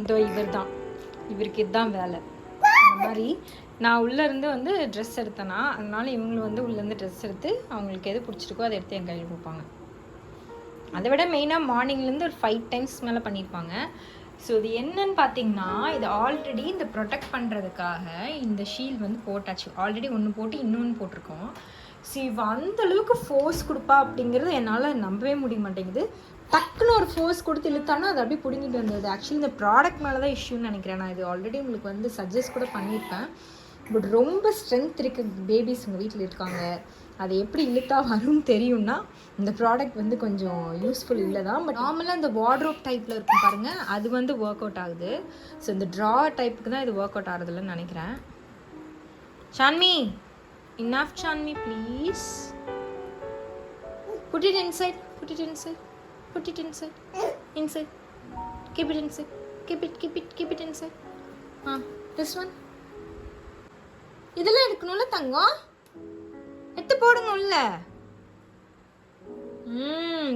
இதோ இவர் தான், இவருக்கு இதுதான் வேலை. அந்த மாதிரி நான் உள்ளேருந்து வந்து ட்ரெஸ் எடுத்தேன்னா, அதனால இவங்களும் வந்து உள்ளேருந்து ட்ரெஸ் எடுத்து அவங்களுக்கு எது பிடிச்சிருக்கோ அதை எடுத்து என் கையில் கொடுப்பாங்க. அதை விட மெயினாக மார்னிங்லேருந்து ஒரு 5 டைம்ஸ் மேலே பண்ணியிருப்பாங்க. ஸோ இது என்னன்னு பார்த்தீங்கன்னா, இது ஆல்ரெடி இந்த ப்ரொடெக்ட் பண்ணுறதுக்காக இந்த ஷீல்டு வந்து போட்டாச்சு. ஆல்ரெடி ஒன்று போட்டு இன்னொன்று போட்டிருக்கோம். ஸோ இவ அந்தளவுக்கு ஃபோர்ஸ் கொடுப்பா அப்படிங்கிறது என்னால் நம்பவே முடிய மாட்டேங்குது. டக்குன்னு ஒரு ஃபோர்ஸ் கொடுத்து இழுத்தானா அது அப்படியே பிடுங்கிட்டு வந்தது. ஆக்சுவலி இந்த ப்ராடக்ட் மேலே தான் இஷ்யூன்னு நினைக்கிறேன். நான் இது ஆல்ரெடி உங்களுக்கு வந்து சஜஸ்ட் கூட பண்ணியிருப்பேன். பட் ரொம்ப ஸ்ட்ரென்த் இருக்க பேபிஸ் உங்கள் வீட்டில் இருக்காங்க, அதை எப்படி இழுத்தா வரும்னு தெரியும்னா இந்த ப்ராடக்ட் வந்து கொஞ்சம் யூஸ்ஃபுல் இல்லை தான். பட் நார்மலாக இந்த வார்ட்ரோப் டைப்பில் இருக்கும் பாருங்கள், அது வந்து ஒர்க் அவுட் ஆகுது. ஸோ இந்த ட்ரா டைப்புக்கு தான் இது ஒர்க் அவுட் ஆகுதுல்லன்னு நினைக்கிறேன். ஷான்மி, enough Chanmi, please. Put it inside. Put it inside. Put it inside. Inside. Keep it inside. Keep it. Keep it. Keep it inside. This one. இதெல்லாம் எடுக்கணும்ல தங்கம், எடுத்து போடுங்க உள்ள.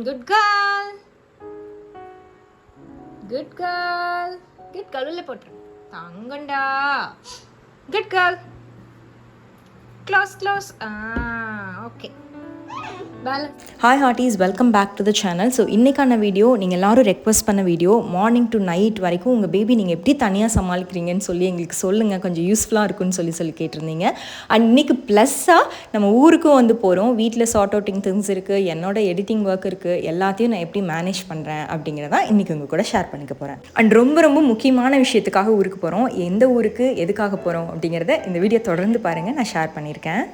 Good girl, good girl, good girl. உள்ள போட்டுரு தங்கண்டா. Good girl. Close. Okay. Hi hearties, welcome back to the channel. So இன்றைக்கான video நீங்கள் எல்லோரும் ரெக்வஸ்ட் பண்ண வீடியோ. மார்னிங் டு நைட் வரைக்கும் உங்கள் பேபி நீங்கள் எப்படி தனியாக சமாளிக்கிறீங்கன்னு சொல்லி எங்களுக்கு சொல்லுங்கள், கொஞ்சம் யூஸ்ஃபுல்லாக இருக்குன்னு சொல்லி கேட்டிருந்தீங்க. அண்ட் இன்றைக்கி ப்ளஸ்ஸாக நம்ம ஊருக்கும் வந்து போகிறோம். வீட்டில் சார்ட் அவுட்டிங் திங்ஸ் இருக்குது, என்னோட எடிட்டிங் ஒர்க் இருக்குது, எல்லாத்தையும் நான் எப்படி மேனேஜ் பண்ணுறேன் அப்படிங்கிறதான் இன்றைக்கி உங்கள் கூட ஷேர் பண்ணிக்க போகிறேன். அண்ட் ரொம்ப முக்கியமான விஷயத்துக்காக ஊருக்கு போகிறோம். எந்த ஊருக்கு எதுக்காக போகிறோம் அப்படிங்கிறத இந்த வீடியோ தொடர்ந்து பாருங்கள், நான் ஷேர் பண்ணியிருக்கேன்.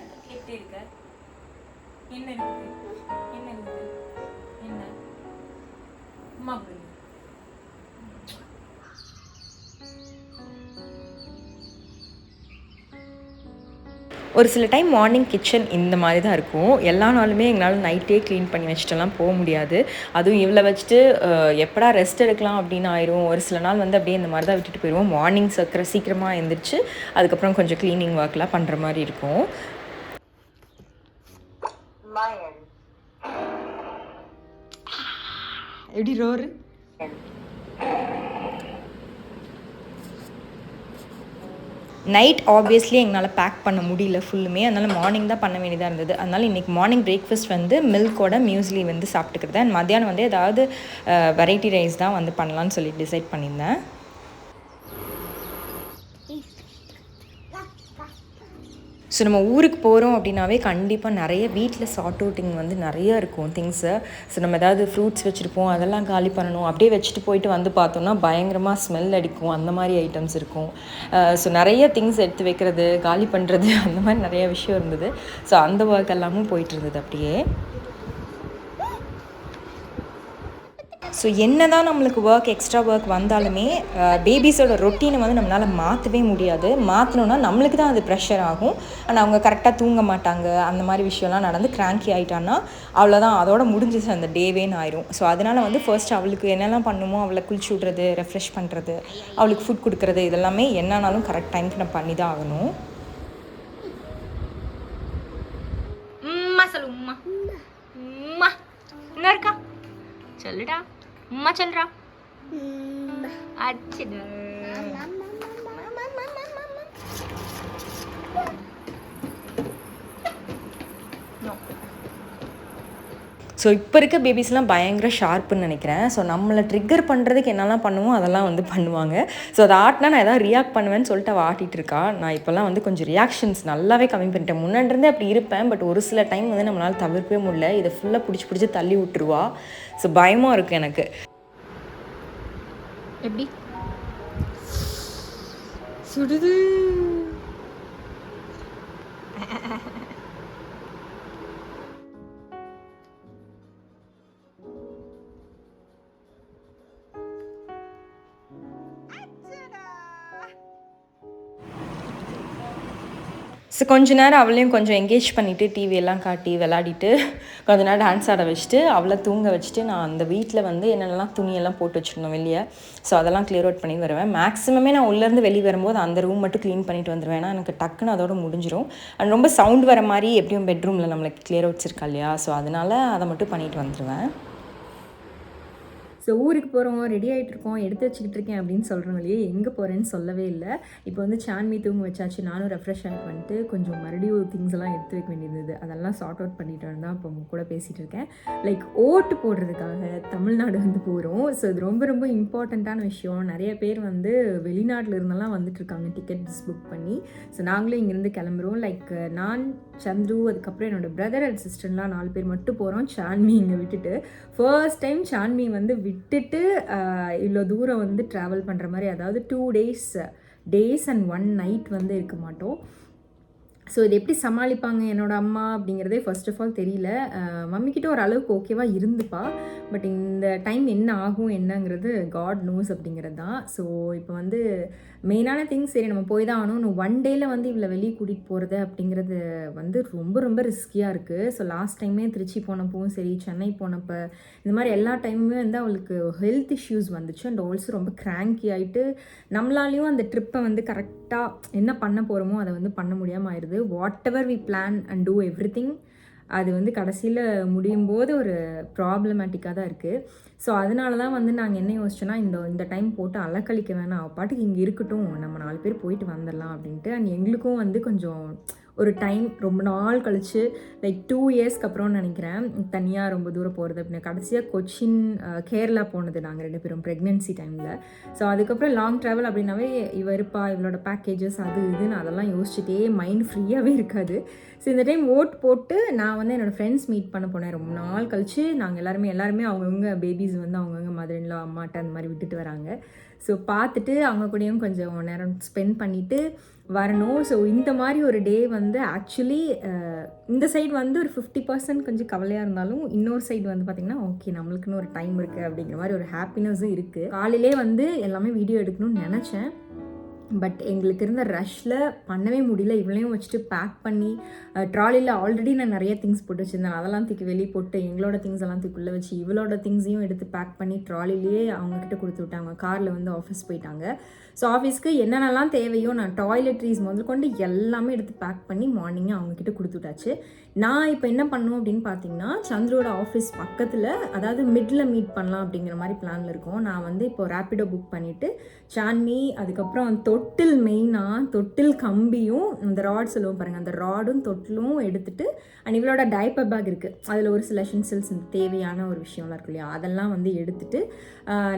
ஒரு சில டைம் மார்னிங் கிச்சன் இந்த மாதிரி தான் இருக்கும். எல்லா நாளுமே எங்களால் நைட்டே க்ளீன் பண்ணி வச்சுட்டுலாம் போக முடியாது. அதுவும் இவ்வளோ வச்சுட்டு எப்படா ரெஸ்ட் எடுக்கலாம் அப்படின்னு ஆயிரும். ஒரு சில நாள் வந்து அப்படியே இந்த மாதிரி தான் விட்டுட்டு போயிடுவோம். மார்னிங் சீக்கிரமாக எழுந்திரிச்சு அதுக்கப்புறம் கொஞ்சம் க்ளீனிங் ஒர்க்லாம் பண்ணுற மாதிரி இருக்கும். எப்படி ரோரு நைட் ஆப்வியஸ்லி எங்களால் பேக் பண்ண முடியல ஃபுல்லுமே, அதனால் மார்னிங் தான் பண்ண வேண்டியதாக இருந்தது. அதனால் இன்றைக்கி மார்னிங் பிரேக்ஃபாஸ்ட் வந்து மில்கோட மியூஸ்லி வந்து சாப்பிட்டுக்கிறது. அண்ட் மத்தியானம் வந்து ஏதாவது வெரைட்டி ரைஸ் தான் வந்து பண்ணலான்னு சொல்லி டிசைட் பண்ணியிருந்தேன். ஸோ நம்ம ஊருக்கு போகிறோம் அப்படின்னாவே கண்டிப்பாக நிறைய வீட்டில் சார்ட் அவுட்டிங் வந்து நிறைய இருக்கும் திங்ஸு. ஸோ நம்ம ஏதாவது ஃப்ரூட்ஸ் வச்சுருப்போம், அதெல்லாம் காலி பண்ணணும். அப்படியே வச்சுட்டு போயிட்டு வந்து பார்த்தோன்னா பயங்கரமாக ஸ்மெல் அடிக்கும், அந்த மாதிரி ஐட்டம்ஸ் இருக்கும். ஸோ நிறைய திங்ஸ் எடுத்து வைக்கிறது, காலி பண்ணுறது, அந்த மாதிரி நிறைய விஷயம் இருந்தது. ஸோ அந்த ஒர்க் எல்லாமும் போயிட்டு இருந்தது அப்படியே. ஸோ என்ன தான் நம்மளுக்கு எக்ஸ்ட்ரா ஒர்க் வந்தாலுமே பேபிஸோட ரொட்டீனை வந்து நம்மளால் மாற்றவே முடியாது. மாற்றணுன்னா நம்மளுக்கு தான் அது ப்ரெஷர் ஆகும். ஆனால் அவங்க கரெக்டாக தூங்க மாட்டாங்க, அந்த மாதிரி விஷயம்லாம் நடந்து கிராங்கி ஆகிட்டான்னா அவ்வளோதான், அதோட முடிஞ்சிச்சு, அந்த டேவேன்னு ஆயிரும். ஸோ அதனால் வந்து ஃபர்ஸ்ட் அவளுக்கு என்னெல்லாம் பண்ணுமோ அவளை குளிச்சு விட்றது, ரெஃப்ரெஷ் பண்ணுறது, அவளுக்கு ஃபுட் கொடுக்குறது, இதெல்லாமே என்னன்னாலும் கரெக்ட் டைமுக்கு நான் பண்ணி தான் ஆகணும். இருக்கா சொல்லுடா, அம்மா சொல்றா. அச்சடா. ஸோ இப்போ இருக்க பேபிஸ்லாம் பயங்கர ஷார்ப்புன்னு நினைக்கிறேன். ஸோ நம்மளை ட்ரிக்கர் பண்ணுறதுக்கு என்னெல்லாம் பண்ணுவோம் அதெல்லாம் வந்து பண்ணுவாங்க. ஸோ அதை ஆட்டினா நான் எதாவது ரியாக்ட் பண்ணுவேன்னு சொல்லிட்டு அவள் ஆட்டிகிட்டு இருக்கா. நான் இப்போல்லாம் வந்து கொஞ்சம் ரியாக்ஷன்ஸ் நல்லாவே கம்மி பண்ணிட்டேன். முன்னாடிருந்தே அப்படி இருப்பேன், பட் ஒரு சில டைம் வந்து நம்மளால் தவிர்க்கவே முடியல. இதை ஃபுல்லாக பிடிச்சி தள்ளி விட்டுருவா. ஸோ பயமாக இருக்குது எனக்கு. எப்படி சுடுது. ஸோ கொஞ்ச நேரம் அவளையும் கொஞ்சம் என்கேஜ் பண்ணிவிட்டு டிவியெல்லாம் காட்டி விளையாடிட்டு கொஞ்ச நேரம் டான்ஸ் ஆட வச்சுட்டு அவளை தூங்க வச்சுட்டு நான் அந்த வீட்டில் வந்து என்னென்னலாம் துணியெல்லாம் போட்டு வச்சுருந்தோம் வெளியே. ஸோ அதெல்லாம் கிளியர் அவுட் பண்ணி வருவேன். மேக்ஸிமமே நான் உள்ளேருந்து வெளியே வரும்போது அந்த ரூம் மட்டும் க்ளீன் பண்ணிட்டு வந்துடுவேன். ஏன்னா எனக்கு டக்குன்னு அதோட முடிஞ்சிடும். அண்ட் ரொம்ப சவுண்ட் வர மாதிரி எப்படியும் பெட்ரூமில் நம்மளுக்கு கிளியர் அவுட்ஸ் இருக்கா இல்லையா, ஸோ அதனால் அதை மட்டும் பண்ணிட்டு வந்துடுவேன். ஸோ ஊருக்கு போகிறோம், ரெடி ஆகிட்டு இருக்கோம், எடுத்து வச்சுக்கிட்டு இருக்கேன் அப்படின்னு சொல்கிறவங்களே எங்கே போகிறேன்னு சொல்லவே இல்லை. இப்போ வந்து சான்மி தூங்க வச்சாச்சு, நானும் ரெஃப்ரெஷ் ஆகிட்டு வந்துட்டு கொஞ்சம் மறுபடியும் திங்ஸ் எல்லாம் எடுத்து வைக்க வேண்டியது, அதெல்லாம் சார்ட் அவுட் பண்ணிட்டு தான் இப்போ உங்க கூட பேசிகிட்டு இருக்கேன். லைக் ஓட்டு போடுறதுக்காக தமிழ்நாடு வந்து போகிறோம். ஸோ இது ரொம்ப ரொம்ப இம்பார்ட்டண்ட்டான விஷயம். நிறைய பேர் வந்து வெளிநாட்டில் இருந்தெல்லாம் வந்துட்டுருக்காங்க டிக்கெட்ஸ் புக் பண்ணி. ஸோ நாங்களும் இங்கேருந்து கிளம்புறோம். லைக் நான், சந்துரு, அதுக்கப்புறம் என்னோடய பிரதர் அண்ட் சிஸ்டர்லாம் 4 பேர் மட்டும் போகிறோம். சான்மி இங்கே விட்டுட்டு ஃபர்ஸ்ட் டைம் சான்மி வந்து விட்டுட்டு இவ்வளோ தூரம் வந்து ட்ராவல் பண்ணுற மாதிரி, அதாவது 2 டேஸ் அண்ட் 1 நைட் வந்து இருக்க மாட்டோம். ஸோ இது எப்படி சமாளிப்பாங்க என்னோடய அம்மா அப்படிங்கிறதே ஃபர்ஸ்ட் ஆஃப் ஆல் தெரியல. மம்மிக்கிட்ட ஒரு அளவுக்கு ஓகேவாக இருந்துப்பா. பட் இந்த டைம் என்ன ஆகும் என்னங்கிறது காட் நோஸ் அப்படிங்கிறது தான். ஸோ இப்போ வந்து மெயினான திங்ஸ் சரி நம்ம போய் தான் ஆகணும். 1 டேயில் வந்து இவ்வளோ வெளியே கூட்டிகிட்டு போகிறது அப்படிங்கிறது வந்து ரொம்ப ரொம்ப ரிஸ்கியாக இருக்குது. ஸோ லாஸ்ட் டைமே திருச்சி போனப்பவும் சரி, சென்னை போனப்போ, இந்த மாதிரி எல்லா டைமுமே வந்து அவளுக்கு ஹெல்த் இஷ்யூஸ் வந்துச்சு. அண்ட் ஆல்சோ ரொம்ப கிராங்கி ஆகிட்டு நம்மளாலையும் அந்த ட்ரிப்பை வந்து கரெக்டாக என்ன பண்ண போகிறோமோ அதை வந்து பண்ண முடியாமல் ஆயிடுது. Whatever we plan and do everything, அது வந்து கடைசியில் முடியும் போது ஒரு ப்ராப்ளமேட்டிக்காக தான் இருக்குது. ஸோ அதனால தான் வந்து நாங்கள் என்ன யோசிச்சோன்னா, இந்த டைம் போட்டு அலக்கழிக்க வேணாம், பாட்டுக்கு இங்கே இருக்கட்டும், நம்ம 4 பேர் போயிட்டு வந்துடலாம் அப்படின்ட்டு. அண்ட் எங்களுக்கும் வந்து கொஞ்சம் ஒரு டைம் ரொம்ப நாள் கழிச்சு, லைக் 2 இயர்ஸ்க்கு அப்புறம் நினைக்கிறேன் தனியாக ரொம்ப தூரம் போகிறது அப்படின்னு. கடைசியாக கொச்சின், கேரளா போனது நாங்கள் 2 பேரும் ப்ரெக்னென்சி டைமில். ஸோ அதுக்கப்புறம் லாங் ட்ராவல் அப்படின்னாவே இருப்பா, இவளோட பேக்கேஜஸ் அது இதுன்னு அதெல்லாம் யோசிச்சுட்டே மைண்ட் ஃப்ரீயாகவே இருக்காது. ஸோ இந்த டைம் ஓட் போட்டு நான் வந்து என்னோடய ஃப்ரெண்ட்ஸ் மீட் பண்ண போனேன். ரொம்ப நாள் கழிச்சு நாங்கள் எல்லாருமே அவங்கவுங்க பேபிஸ் வந்து அவங்கவுங்க மதர்இன்லா அம்மாட்ட அந்த மாதிரி விட்டுட்டு வராங்க. ஸோ பார்த்துட்டு அவங்க கூடயும் கொஞ்சம் நேரம் ஸ்பெண்ட் பண்ணிவிட்டு வரணும். ஸோ இந்த மாதிரி ஒரு டே வந்து ஆக்சுவலி இந்த சைடு வந்து ஒரு 50% கொஞ்சம் கவலையாக இருந்தாலும், இன்னொரு சைடு வந்து பார்த்திங்கன்னா ஓகே நம்மளுக்குன்னு ஒரு டைம் இருக்குது அப்படிங்கிற மாதிரி ஒரு ஹாப்பினஸும் இருக்குது. காலையிலே வந்து எல்லாமே வீடியோ எடுக்கணும்னு நினச்சேன். பட் எங்களுக்கு இருந்த ரஷ்ல பண்ணவே முடியல. இவளையும் வச்சுட்டு பேக் பண்ணி ட்ராலியில் ஆல்ரெடி நான் நிறைய திங்ஸ் போட்டு வச்சுருந்தேன், அதெல்லாம் தூக்கி வெளியே போட்டு எங்களோட திங்ஸ் எல்லாம் தூக்கி உள்ளே வச்சு இவளோட திங்ஸையும் எடுத்து பேக் பண்ணி ட்ராலிலேயே அவங்கக்கிட்ட கொடுத்து விட்டாங்க. காரில் வந்து ஆஃபீஸ் போயிட்டாங்க. ஸோ ஆஃபீஸ்க்கு என்னென்னலாம் தேவையோ நான் டாய்லெட்ரீஸ் முதல் கொண்டு எல்லாமே எடுத்து பேக் பண்ணி மார்னிங்கே அவங்கக்கிட்ட கொடுத்துட்டாச்சு. நான் இப்போ என்ன பண்ணணும் அப்படின்னு பார்த்தீங்கன்னா, சந்திரோட ஆஃபீஸ் பக்கத்தில், அதாவது மிடில் மீட் பண்ணலாம் அப்படிங்கிற மாதிரி பிளானில் இருக்கோம். நான் வந்து இப்போ ரேப்பிடோ புக் பண்ணிவிட்டு சான்மி, அதுக்கப்புறம் தொட்டில், மெயினாக தொட்டில் கம்பியும் அந்த ராட் சொல்லுவோம் பாருங்கள், அந்த ராடும் தொட்டிலும் எடுத்துகிட்டு, அண்ட் இவளோட டைப்பர் பேக் இருக்குது, அதில் ஒரு சில எசென்ஷியல்ஸ் தேவையான ஒரு விஷயம்லாம் இருக்கு இல்லையா, அதெல்லாம் வந்து எடுத்துகிட்டு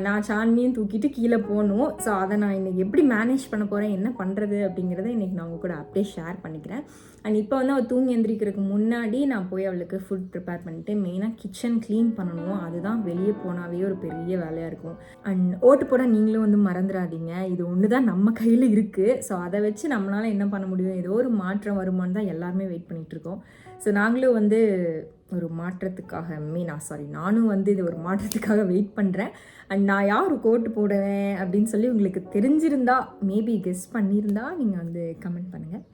நான் சான்மியும் தூக்கிட்டு கீழே போகணும். ஸோ அதை நான் இன்றைக்கி எப்படி மேனேஜ் பண்ண போகிறேன், என்ன பண்ணுறது அப்படிங்கிறத இன்றைக்கி நான் உங்கள் கூட அப்படியே ஷேர் பண்ணிக்கிறேன். அண்ட் இப்போ வந்து அவள் தூங்கி எந்திரிக்கிறதுக்கு முன்னாடி நான் போய் அவளுக்கு ஃபுட் ப்ரிப்பேர் பண்ணிவிட்டு மெயினாக கிச்சன் க்ளீன் பண்ணணும். அதுதான் வெளியே போனாவே ஒரு பெரிய வேலையாக இருக்கும். அண்ட் ஓட்டு போட நீங்களும் வந்து மறந்துடாதீங்க, இது ஒன்று தான் நம்ம கையில் இருக்குது. ஸோ அதை வச்சு நம்மளால் என்ன பண்ண முடியும், ஏதோ ஒரு மாற்றம் வருமானு தான் எல்லாருமே வெயிட் பண்ணிகிட்ருக்கோம். ஸோ நாங்களும் வந்து ஒரு மாற்றத்துக்காக நானும் வந்து இது ஒரு மாற்றத்துக்காக வெயிட் பண்ணுறேன். அண்ட் நான் யாருக்கு ஓட்டு போடுவேன் அப்படின்னு சொல்லி உங்களுக்கு தெரிஞ்சிருந்தா, மேபி கெஸ் பண்ணியிருந்தா நீங்கள் வந்து கமெண்ட் பண்ணுங்கள்.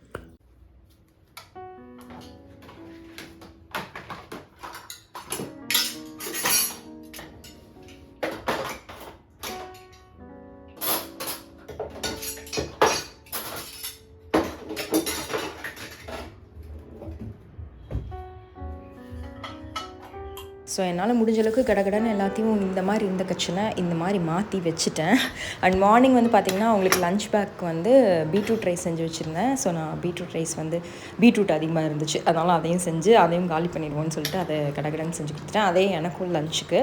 ஸோ என்னால் முடிஞ்ச அளவுக்கு கடகடன்னு எல்லாத்தையும் இந்த கிச்சனை இந்த மாதிரி மாற்றி வச்சுட்டேன். அண்ட் மார்னிங் வந்து பார்த்திங்கன்னா அவங்களுக்கு லஞ்ச் பேக் வந்து பீட்ரூட் ரைஸ் செஞ்சு வச்சுருந்தேன். ஸோ நான் பீட்ரூட் ரைஸ் வந்து பீட்ரூட் அதிகமாக இருந்துச்சு, அதனால் அதையும் காலி பண்ணிடுவோன்னு சொல்லிட்டு அதை கடகடன்னு செஞ்சு கொடுத்துட்டேன். அதே எனக்கும் லஞ்சுக்கு.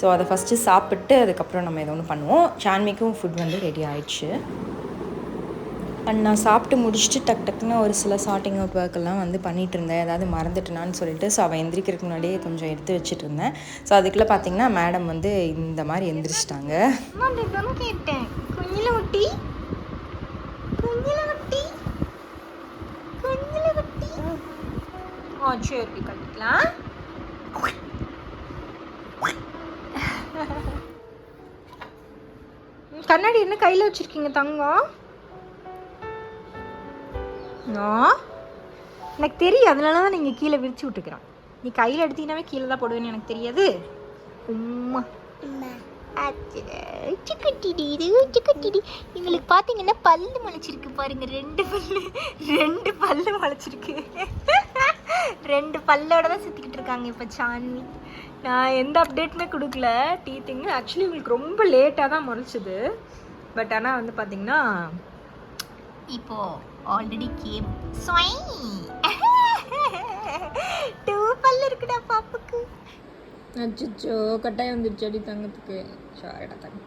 ஸோ அதை ஃபஸ்ட்டு சாப்பிட்டு அதுக்கப்புறம் நம்ம ஏதோ ஒன்று பண்ணுவோம். சான்மிக்கும் ஃபுட் வந்து ரெடி ஆயிடுச்சு. அண்ட் நான் சாப்பிட்டு முடிச்சுட்டு டக்குன்னு ஒரு சில சார்ட்டிங் அவுட் ஒர்க்கெல்லாம் வந்து பண்ணிகிட்டு இருந்தேன், ஏதாவது மறந்துட்டேனான்னு சொல்லிட்டு. ஸோ அவள் எந்திரிக்கிறதுக்கு முன்னாடியே கொஞ்சம் எடுத்து வச்சுட்டு இருந்தேன். ஸோ அதுக்குள்ளே பார்த்தீங்கன்னா மேடம் வந்து இந்த மாதிரி எந்திரிச்சிட்டாங்க. கண்ணாடி என்ன கையில் வச்சுருக்கீங்க தங்கம்? எனக்கு தெரியும், அதனால தான் நீங்கள் கீழே விரிச்சு விட்டுக்கிறோம். நீ கையில் எடுத்தீங்கன்னாவே கீழே தான் போடுவேன்னு எனக்கு தெரியாது. உம்மா சிக்கட்டிடி எங்களுக்கு பார்த்தீங்கன்னா பல்லு முளைச்சிருக்கு பாருங்க, 2 பல்லு முளைச்சிருக்கு. 2 பல்லோட தான் சுற்றிக்கிட்டு இருக்காங்க இப்போ சான்வி. நான் எந்த அப்டேட்டுமே கொடுக்கல டீத்திங். ஆக்சுவலி உங்களுக்கு ரொம்ப லேட்டாக தான் முறைச்சிது. பட் ஆனால் வந்து பார்த்தீங்கன்னா இப்போது ஆல்ரெடி கேம் 2 பல்லு இருக்குடா பாப்புக்கு. அச்சோ கட்டாயம் வந்துருச்சு அடி தங்கத்துக்கு. சாரிடா தங்க.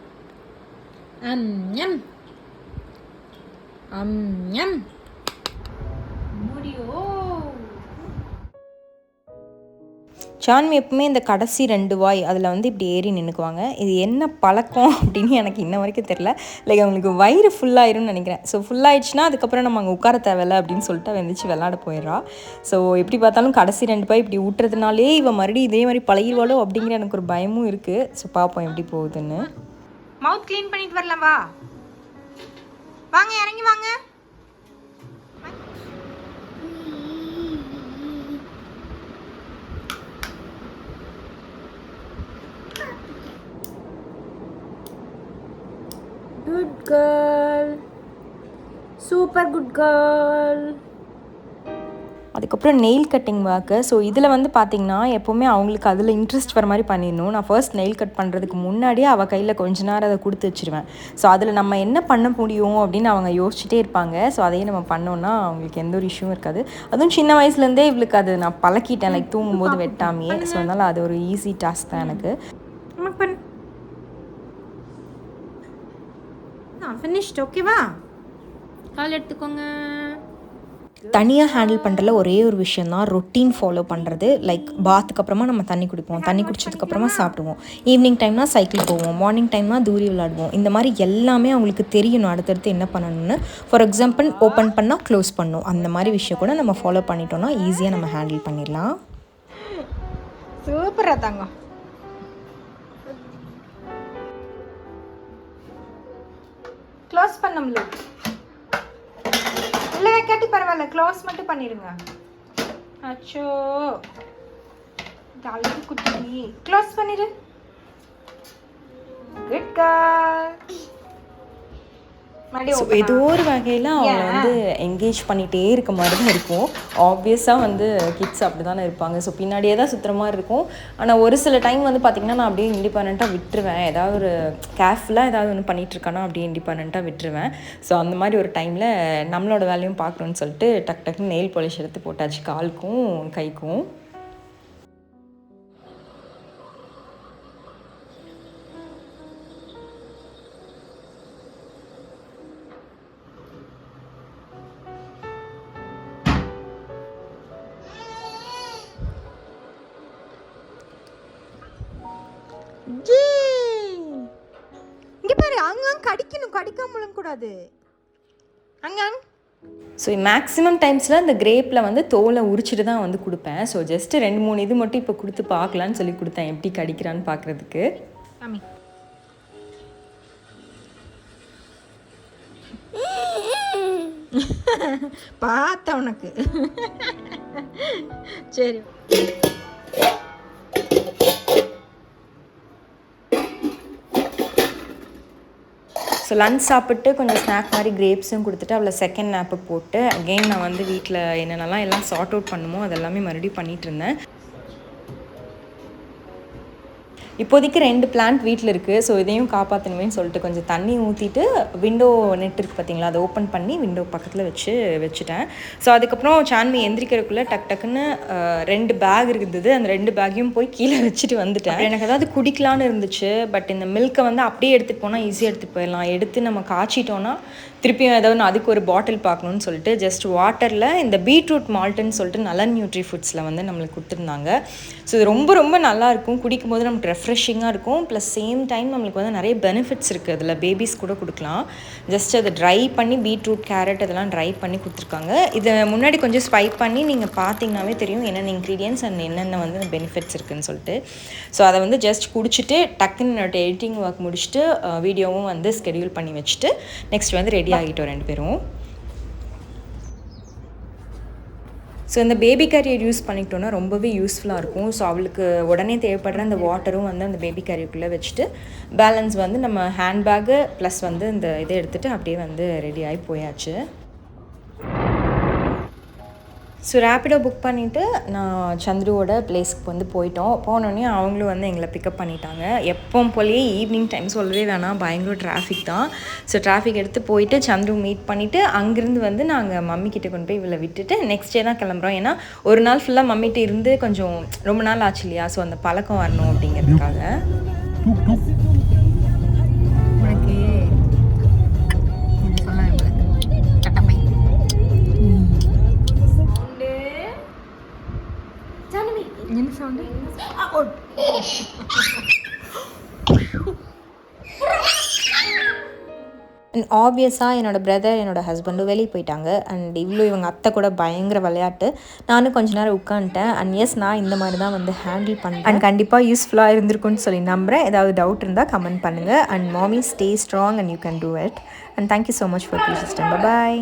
முடியோ. சான்வி எப்பவுமே இந்த கடைசி 2 வாய் அதில் வந்து இப்படி ஏறி நின்றுக்குவாங்க. இது என்ன பழக்கம் அப்படின்னு எனக்கு இன்ன வரைக்கும் தெரில. லைக் அவங்களுக்கு வயிறு ஃபுல்லாயிரும்னு நினைக்கிறேன். ஸோ ஃபுல்லாகிடுச்சுன்னா அதுக்கப்புறம் நம்ம அங்கே உட்கார தேவையில்ல அப்படின்னு சொல்லிட்டு வந்துச்சு விளாட போயிடுறா. ஸோ எப்படி பார்த்தாலும் கடைசி 2 பாய் இப்படி ஊட்டுறதுனாலே இவன் மறுபடியும் இதே மாதிரி பழகிடுவாளோ அப்படிங்கிற எனக்கு ஒரு பயமும் இருக்குது. ஸோ பார்ப்போம் எப்படி போகுதுன்னு. மவுத் க்ளீன் பண்ணிட்டு வரலாம். வாங்க இறங்கி வாங்க. Good girl, super good girl. அதுக்கப்புறம் நெயில் கட்டிங் ஒர்க்கு. ஸோ இதில் வந்து பார்த்திங்கன்னா எப்போவுமே அவங்களுக்கு அதில் இன்ட்ரெஸ்ட் வர மாதிரி பண்ணிடணும். நான் ஃபர்ஸ்ட் நெயில் கட் பண்ணுறதுக்கு முன்னாடியே அவள் கையில் கொஞ்ச நேரம் அதை கொடுத்து வச்சுருவேன். ஸோ அதில் நம்ம என்ன பண்ண முடியும் அப்படின்னு அவங்க யோசிச்சுட்டே இருப்பாங்க. ஸோ அதையே நம்ம பண்ணோன்னா அவங்களுக்கு எந்த ஒரு இஷ்யூவும் இருக்காது. அதுவும் சின்ன வயசுலேருந்தே இவளுக்கு அது நான் பழக்கிட்டேன், லைக் தூங்கும்போது வெட்டாமையே. ஸோ அதனால் அது ஒரு ஈஸி டாஸ்க் தான் எனக்கு. ஃபினிஷ்ட். ஓகேவா? கால் எடுத்துக்கோங்க. தனியாக ஹேண்டில் பண்ணுறதுல ஒரே ஒரு விஷயந்தான் ரொட்டீன் ஃபாலோ பண்ணுறது. லைக் பாத்துக்கு அப்புறமா நம்ம தண்ணி குடிப்போம், தண்ணி குடிச்சதுக்கப்புறமா சாப்பிடுவோம், ஈவினிங் டைம்னா சைக்கிள் போவோம், மார்னிங் டைம்னா தூரி விளையாடுவோம். இந்த மாதிரி எல்லாமே அவங்களுக்கு தெரியணும் அடுத்தடுத்து என்ன பண்ணணும்னு. ஃபார் எக்ஸாம்பிள் ஓப்பன் பண்ணால் க்ளோஸ் பண்ணணும், அந்த மாதிரி விஷயம் கூட நம்ம ஃபாலோ பண்ணிட்டோம்னா ஈஸியாக நம்ம ஹேண்டில் பண்ணிடலாம். சூப்பராக தாங்க. க்ளோஸ் பண்ண முடியல, இல்லை வைக்காட்டி பரவாயில்ல, க்ளோஸ் மட்டும் பண்ணிடுங்க. அச்சோ அழகு குட்டி, க்ளோஸ் பண்ணிடு. Good girl. ஏதோ ஒரு வகையில் அவங்க வந்து என்கேஜ் பண்ணிகிட்டே இருக்க மாதிரி தான் இருக்கும். ஆப்வியஸாக வந்து கிட்ஸ் அப்படி தானே இருப்பாங்க. ஸோ பின்னாடியே தான் சுற்றுற மாதிரி இருக்கும். ஆனால் ஒரு சில டைம் வந்து பார்த்திங்கன்னா நான் அப்படியே இண்டிபெண்ட்டாக விட்டுருவேன். ஏதாவது ஒரு கேர்ஃபுல்லாக ஏதாவது ஒன்று பண்ணிகிட்ருக்கானா அப்படியே இண்டிபெண்ட்டாக விட்டுருவேன். ஸோ அந்த மாதிரி ஒரு டைமில் நம்மளோட வேலையும் பார்க்கணுன்னு சொல்லிட்டு டக்குன்னு நெயில் பாலிஷ் எடுத்து போட்டாச்சு காலுக்கும் கைக்கும். இங்கே பாரு, அங்க கடிக்கணும், கடிக்காமலும் கூடாது அங்க. ஸோ மேக்ஸிமம் டைம்ஸில் இந்த கிரேப்பில் வந்து தோலை உரிச்சிட்டு தான் வந்து கொடுப்பேன். ஸோ ஜஸ்ட்டு 2-3 இது மட்டும் இப்போ கொடுத்து பார்க்கலான்னு சொல்லி கொடுத்தேன், எப்படி கடிக்கிறான்னு பார்க்குறதுக்கு. பார்த்த உனக்கு சரி. ஸோ லன்ச் சாப்பிட்டு கொஞ்சம் ஸ்நாக் மாதிரி கிரேப்ஸும் கொடுத்துட்டு அவளை செகண்ட் நேப்பு போட்டு அகெயின் நான் வந்து வீட்டில் என்னென்னலாம் எல்லாம் சார்ட் அவுட் பண்ணுமோ அதெல்லாமே மறுபடியும் பண்ணிகிட்டு இருந்தேன். இப்போதைக்கு 2 பிளான்ட் வீட்டில் இருக்குது. ஸோ இதையும் காப்பாற்றணுமேன்னு சொல்லிட்டு கொஞ்சம் தண்ணி ஊற்றிட்டு விண்டோ நெட் இருக்குது பார்த்தீங்களா, அதை ஓப்பன் பண்ணி விண்டோ பக்கத்தில் வச்சுட்டேன். ஸோ அதுக்கப்புறம் சான்வி எந்திரிக்கிறதுக்குள்ளே டக்குன்னு 2 பேக் இருந்தது. அந்த 2 பேக்கையும் போய் கீழே வச்சுட்டு வந்துட்டேன். எனக்கு ஏதாவது குடிக்கலான்னு இருந்துச்சு. பட் இந்த மில்கை வந்து அப்படியே எடுத்துகிட்டு போனால் ஈஸியாக எடுத்துகிட்டு போயிடலாம். எடுத்து நம்ம காய்ச்சிட்டோன்னா திருப்பியும் ஏதாவது அதுக்கு ஒரு பாட்டில் பார்க்கணுன்னு சொல்லிட்டு ஜஸ்ட் வாட்டரில் இந்த பீட்ரூட் மால்ட்டுன்னு சொல்லிட்டு நலன் நியூட்ரி ஃபுட்ஸில் வந்து நம்மளுக்கு கொடுத்துருந்தாங்க. ஸோ இது ரொம்ப ரொம்ப நல்லாயிருக்கும். குடிக்கும்போது நமக்கு ரெஃப்ரெஷிங்காக இருக்கும். ப்ளஸ் சேம் டைம் நம்மளுக்கு வந்து நிறைய பெனிஃபிட்ஸ் இருக்குது. அதில் பேபிஸ் கூட கொடுக்கலாம். ஜஸ்ட் அதை ட்ரை பண்ணி பீட்ரூட் கேரட் இதெல்லாம் ட்ரை பண்ணி கொடுத்துருக்காங்க. இதை முன்னாடி கொஞ்சம் ஸ்வைப் பண்ணி நீங்கள் பார்த்தீங்கன்னாவே தெரியும் என்னென்ன இன்க்ரீடியன்ஸ் அண்ட் என்னென்ன வந்து பெனிஃபிட்ஸ் இருக்குதுன்னு சொல்லிட்டு. ஸோ அதை வந்து ஜஸ்ட் குடிச்சிட்டு டக்குன்னு என்னோட எடிட்டிங் ஒர்க் முடிச்சுட்டு வீடியோவும் வந்து ஸ்கெடியூல் பண்ணி வச்சுட்டு நெக்ஸ்ட் வந்து ரெடி ஆகிட்டோம் 2 பேரும். ஸோ இந்த பேபி கேரியர் யூஸ் பண்ணிக்கிட்டோன்னா ரொம்பவே யூஸ்ஃபுல்லாக இருக்கும். ஸோ அவளுக்கு உடனே தேவைப்படுற அந்த வாட்டரும் வந்து அந்த பேபி கேரியருக்குள்ளே வச்சுட்டு பேலன்ஸ் வந்து நம்ம ஹேண்ட்பேக்கு ப்ளஸ் வந்து இந்த இதை எடுத்துகிட்டு அப்படியே வந்து ரெடி ஆகி போயாச்சு. ஸோ ரேப்பிடோ புக் பண்ணிவிட்டு நான் சந்துருவோட பிளேஸ்க்கு வந்து போனோடனே அவங்களும் வந்து எங்களை பிக்கப் பண்ணிட்டாங்க. எப்பவும் போலேயே ஈவினிங் டைம் சொல்லவே வேணாம், பயங்கர டிராஃபிக் தான். ஸோ டிராஃபிக் எடுத்து போயிட்டு சந்துரு மீட் பண்ணிவிட்டு அங்கேருந்து வந்து நாங்கள் மம்மிக்கிட்ட கொண்டு போய் இவளை விட்டுட்டு நெக்ஸ்ட் டே தான் கிளம்புறோம். ஏன்னா ஒரு நாள் ஃபுல்லாக மம்மிகிட்ட இருந்து கொஞ்சம் ரொம்ப நாள் ஆச்சு இல்லையா, ஸோ அந்த பழக்கம் வரணும் அப்படிங்கிறதுக்காக. என்ன சவுண்டு? அண்ட் ஆப்வியஸாக என்னோடய பிரதர் என்னோடய ஹஸ்பண்டும் வெளியே போயிட்டாங்க. அண்ட் இவங்க அத்தை கூட பயங்கர விளையாட்டு. நானும் கொஞ்ச நேரம் உட்காந்துட்டேன். அண்ட் எஸ், நான் இந்த மாதிரி தான் வந்து ஹேண்டில் பண்ணேன். அண்ட் கண்டிப்பாக யூஸ்ஃபுல்லாக இருந்திருக்குன்னு சொல்லி நம்புகிறேன். ஏதாவது டவுட் இருந்தால் கமெண்ட் பண்ணுங்கள். அண்ட் மாமி, stay strong and you can do it. And thank you so much for you system. Bye.